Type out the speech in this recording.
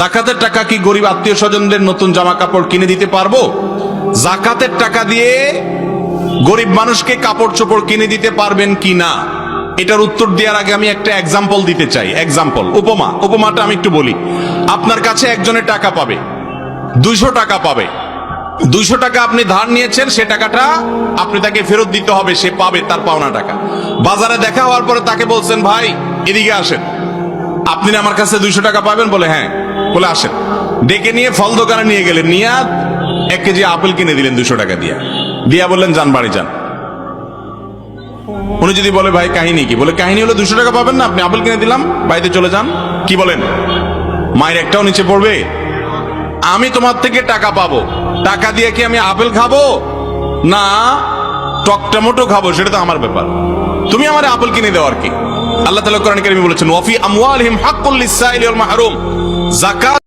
জাকাতের টাকা কি গরিব আত্মীয় স্বজনদের নতুন জামা কাপড় কিনে দিতে পারবো? জাকাতের টাকা দিয়ে গরিব মানুষকে কাপড় চোপড় কিনে দিতে পারবেন কি না, এটার উত্তর দেওয়ার আগে আমি একটা এক্সাম্পল দিতে চাই। এক্সাম্পল, উপমাটা আমি একটু বলি। আপনার কাছে একজনের টাকা পাবে, 200 টাকা পাবে। 200 টাকা আপনি ধার নিয়েছেন, সে টাকাটা আপনি তাকে ফেরত দিতে হবে, সে পাবে তার পাওনা টাকা। বাজারে দেখা হওয়ার পরে তাকে বলছেন, ভাই এদিকে আসেন, আপনি না আমার কাছে 200 টাকা পাবেন? বলে হ্যাঁ। বলে আসেন। ডেকে নিয়ে ফল দোকানে নিয়ে গেলেন, নিয়ে 1 কেজি আপেল কিনে দিলেন 200 টাকা দিয়া বললেন যান বাড়ি যান। উনি যদি বলে ভাই কাহিনী কি? বলে কাহিনী হলো 200 টাকা পাবেন না, আপনি আপেল কিনে দিলাম, বাড়িতে চলে যান। কি বলেন? মায়ের একটাও নিচে পড়বে? আমি তোমার থেকে টাকা পাবো, টাকা দিয়ে কি আমি আপেল খাবো না টকটামোটো খাবো সেটা তো আমার ব্যাপার, তুমি আমার আপেল কিনে দেওয়ার কি? আল্লাহ তাআলা কোরআন কারীমে বলেছেন ওয়াফি আমওয়ালিহিম হাক্কুল লিস-সাইলি ওয়াল মাহরুম, যাকাত